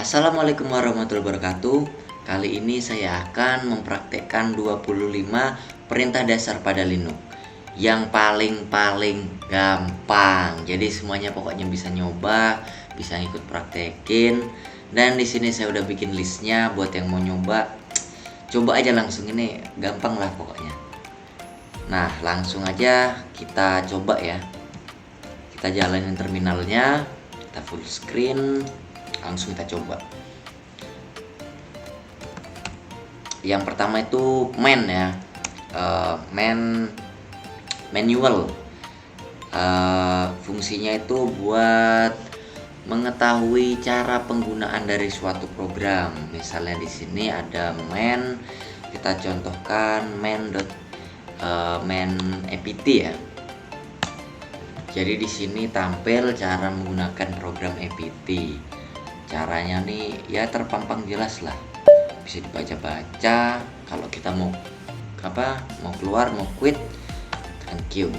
Assalamualaikum warahmatullahi wabarakatuh. Kali ini saya akan mempraktekkan 25 perintah dasar pada Linux yang paling gampang. Jadi semuanya pokoknya bisa nyoba, bisa ikut praktekin. Dan di sini saya udah bikin listnya buat yang mau nyoba. Coba aja langsung, ini gampang lah pokoknya. Nah, langsung aja kita coba ya. Kita jalanin terminalnya, kita full screen. Langsung kita coba. Yang pertama itu main ya, manual. Fungsinya itu buat mengetahui cara penggunaan dari suatu program. Misalnya di sini ada main, kita contohkan main apt ya. Jadi di sini tampil cara menggunakan program apt. Caranya nih ya terpampang jelas lah, bisa dibaca-baca. Kalau kita mau keluar, mau quit, tekan Q.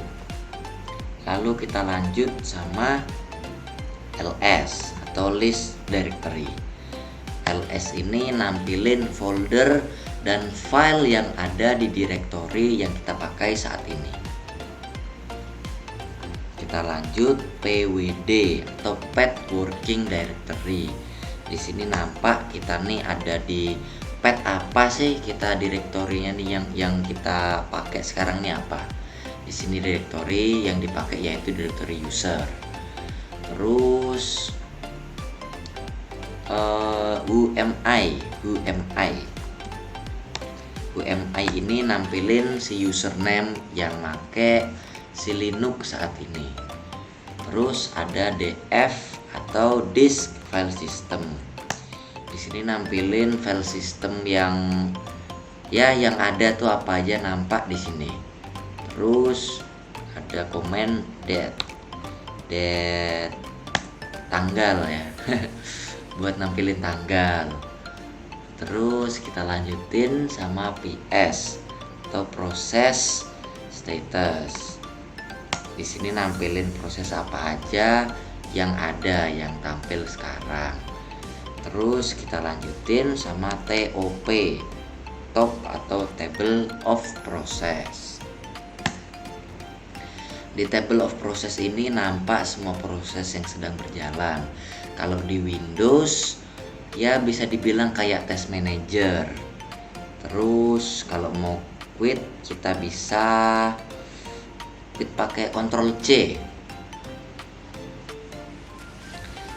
Lalu kita lanjut sama ls atau list directory. ls ini nampilin folder dan file yang ada di directory yang kita pakai saat ini. Kita lanjut pwd atau path working directory. Di sini nampak kita nih ada di path apa sih, kita direktorinya nih yang kita pakai sekarang nih apa. Di sini direktori yang dipakai yaitu direktori user. Terus UMI ini nampilin si username yang make si Linux saat ini. Terus ada df atau disk file system. Di sini nampilin file system yang ada tuh apa aja, nampak di sini. Terus ada komen date tanggal ya buat nampilin tanggal. Terus kita lanjutin sama ps atau proses status. Di sini nampilin proses apa aja yang ada, yang tampil sekarang. Terus kita lanjutin sama TOP, top atau table of process. Di table of process ini nampak semua proses yang sedang berjalan. Kalau di Windows ya bisa dibilang kayak test manager. Terus kalau mau quit, kita bisa quit pakai Ctrl C.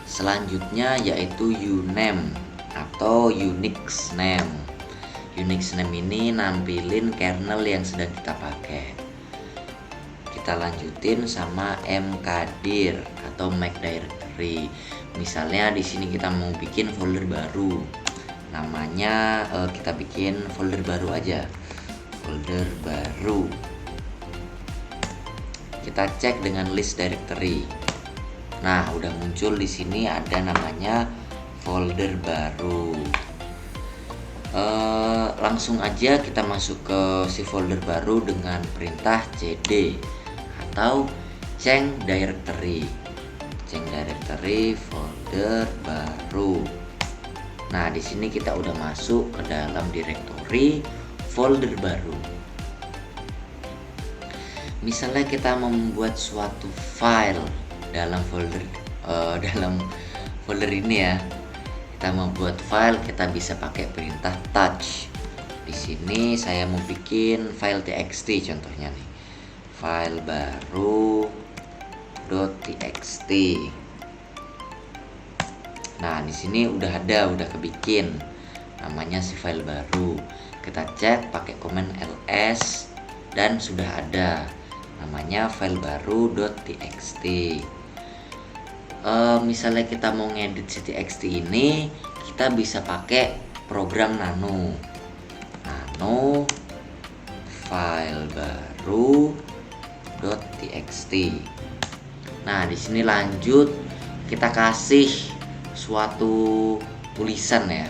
Selanjutnya yaitu uname atau Unix name. Unix name ini nampilin kernel yang sedang kita pakai. Kita lanjutin sama mkdir atau make directory. Misalnya di sini kita mau bikin folder baru. Namanya kita bikin folder baru aja. Folder baru. Kita cek dengan list directory. Nah, udah muncul di sini ada namanya folder baru. Langsung aja kita masuk ke si folder baru dengan perintah cd atau change directory. Change directory folder baru. Nah, di sini kita udah masuk ke dalam directory folder baru. Misalnya kita membuat suatu file dalam folder ini ya. Kita membuat file, kita bisa pakai perintah touch. Di sini saya mau bikin file txt contohnya nih. File baru .txt. Nah, di sini udah kebikin namanya si file baru. Kita cek pakai komen ls dan sudah ada namanya file baru .txt. Misalnya kita mau ngedit si txt ini, kita bisa pakai program nano file baru .txt. Nah, di sini lanjut kita kasih suatu tulisan ya.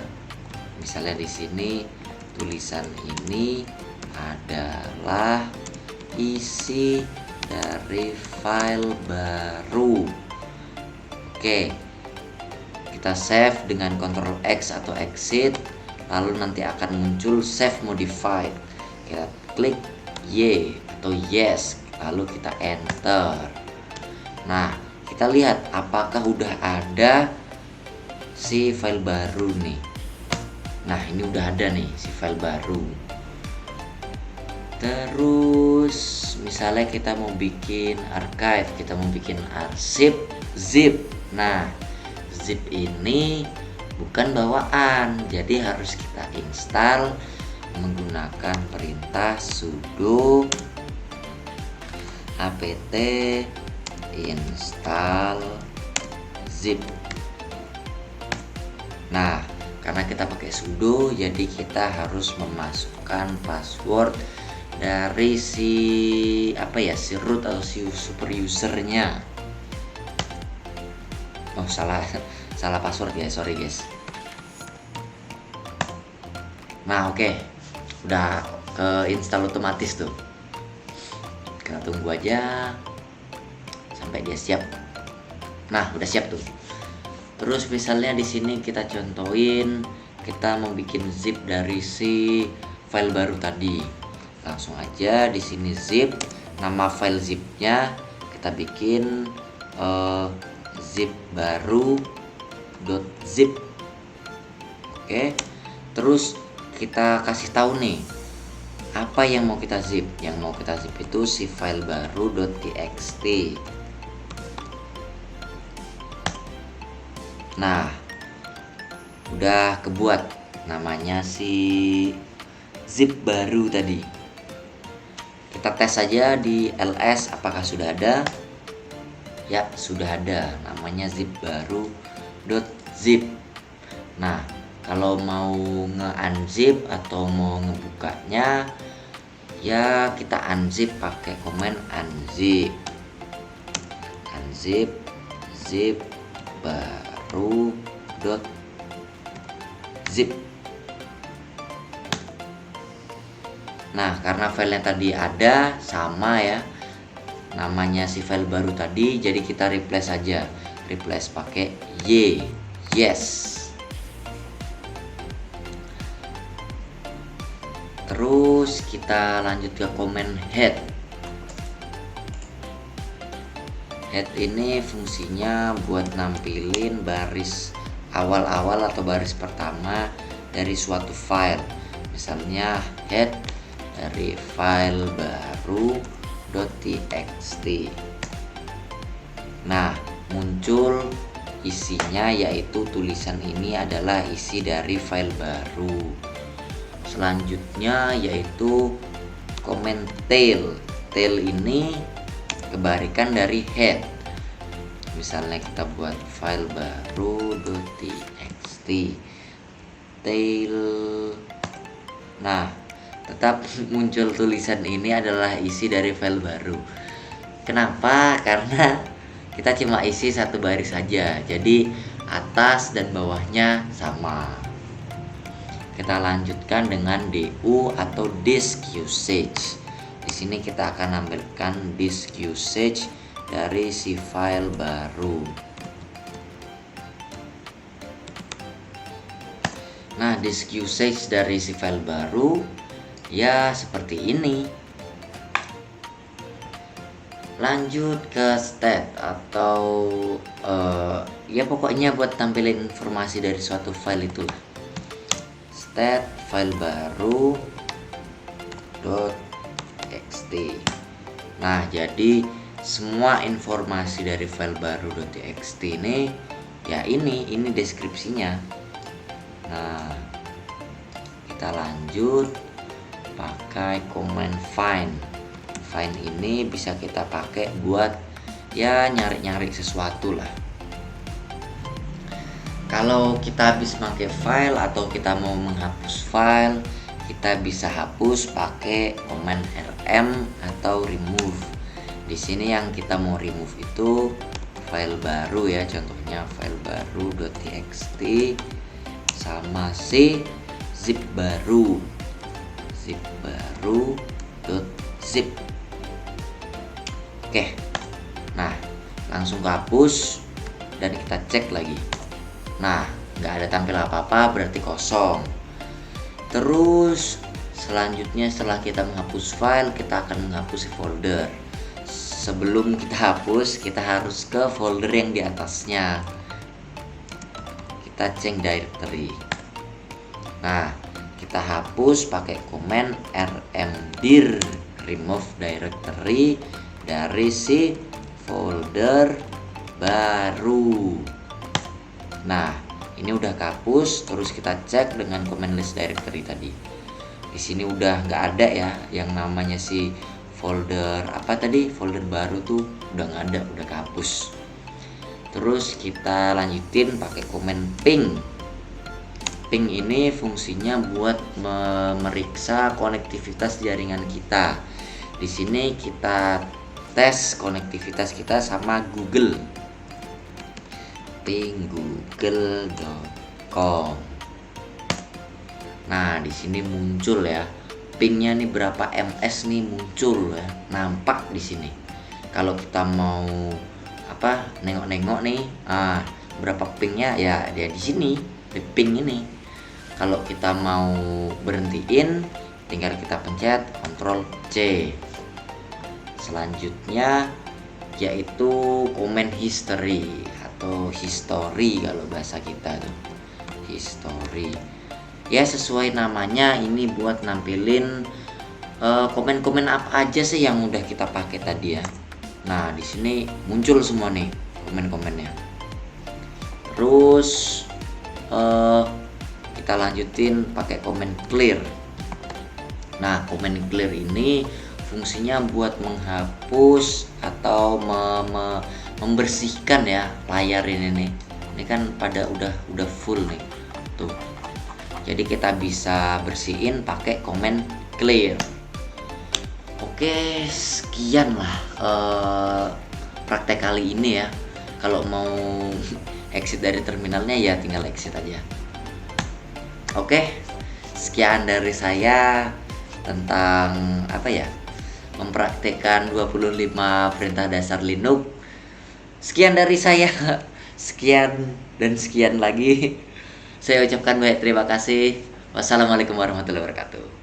Misalnya di sini tulisan ini adalah isi dari file baru. Oke, kita kita save dengan Ctrl X atau exit, lalu nanti akan muncul save modified. Kita klik Y atau yes, lalu kita enter. Nah, kita lihat apakah udah ada si file baru nih. Nah, ini udah ada nih si file baru. Terus misalnya kita mau bikin archive, kita mau bikin arsip zip. Nah, zip ini bukan bawaan, jadi harus kita install menggunakan perintah sudo apt install zip. Nah, karena kita pakai sudo, jadi kita harus memasukkan password dari si root atau si super usernya. Oh, salah password ya, sorry guys. Nah, oke. Udah ke install otomatis tuh. Kita tunggu aja sampai dia siap. Nah, udah siap tuh. Terus misalnya di sini kita contohin, kita mau bikin zip dari si file baru tadi. Langsung aja di sini zip, nama file zipnya kita bikin zip baru.zip. Oke. Terus kita kasih tahu nih apa yang mau kita zip. Yang mau kita zip itu si file baru.txt. Nah, udah kebuat namanya si zip baru tadi. Kita tes saja di ls apakah sudah ada. Ya, sudah ada, namanya zip baru.zip. Nah, kalau mau nge-unzip atau mau ngebukanya, ya kita unzip pakai komen unzip. Unzip zip baru.zip. Nah, karena filenya tadi ada sama ya, namanya si file baru tadi, jadi kita replace aja. Replace pakai Y. Yes. Terus kita lanjut ke komen head. Head ini fungsinya buat nampilin baris awal-awal atau baris pertama dari suatu file. Misalnya head dari file baru.txt. Nah, muncul isinya, yaitu tulisan ini adalah isi dari file baru. Selanjutnya yaitu komen tail. Tail ini kebalikan dari head. Misalnya kita buat file baru.txt tail. Nah, tetap muncul tulisan ini adalah isi dari file baru. Kenapa? Karena kita cuma isi satu baris saja, jadi atas dan bawahnya sama. Kita lanjutkan dengan DU atau disk usage. Di sini kita akan ambilkan disk usage dari si file baru. Nah, disk usage dari si file baru ya seperti ini. Lanjut ke stat atau ya pokoknya buat tampilin informasi dari suatu file itulah. Stat file baru.txt. Nah, jadi semua informasi dari file baru.txt ini ya ini deskripsinya. Nah, kita lanjut pakai command find. Find ini bisa kita pakai buat ya nyari-nyari sesuatu lah. Kalau kita habis pakai file atau kita mau menghapus file, kita bisa hapus pakai command rm atau remove. Di sini yang kita mau remove itu file baru ya, contohnya file baru.txt sama si zip baru.zip. Oke. Nah, langsung ke hapus dan kita cek lagi. Nah, nggak ada tampil apa-apa berarti kosong. Terus selanjutnya setelah kita menghapus file, kita akan menghapus folder. Sebelum kita hapus, kita harus ke folder yang di atasnya. Kita cek directory. Nah, kita hapus pakai komen rmdir remove directory dari si folder baru. Nah, ini udah kehapus. Terus kita cek dengan comment list directory tadi. Di sini udah nggak ada ya yang namanya si folder apa tadi, folder baru tuh udah nggak ada, udah kehapus. Terus kita lanjutin pakai komen ping. Ping ini fungsinya buat memeriksa konektivitas jaringan kita. Di sini kita tes konektivitas kita sama Google. Ping google.com. Nah, di sini muncul ya. Pingnya nih berapa ms nih muncul ya. Nampak di sini. Kalau kita mau nengok-nengok nih, berapa pingnya ya dia di sini, di ping ini. Kalau kita mau berhentiin, tinggal kita pencet Ctrl C. Selanjutnya yaitu comment history atau history kalau bahasa kita tuh. History. Ya sesuai namanya, ini buat nampilin komen-komen apa aja sih yang udah kita pakai tadi ya. Nah, di sini muncul semua nih komen-komennya. Terus kita lanjutin pakai komen clear. Nah, komen clear ini fungsinya buat menghapus atau membersihkan ya layar ini nih. Ini kan pada udah full nih. Tuh. Jadi kita bisa bersihin pakai komen clear. Oke, sekian lah praktek kali ini ya. Kalau mau exit dari terminalnya ya tinggal exit aja. Oke, sekian dari saya tentang mempraktekkan 25 perintah dasar Linux. Sekian dari saya. Sekian dan sekian lagi. Saya ucapkan banyak terima kasih. Wassalamualaikum warahmatullahi wabarakatuh.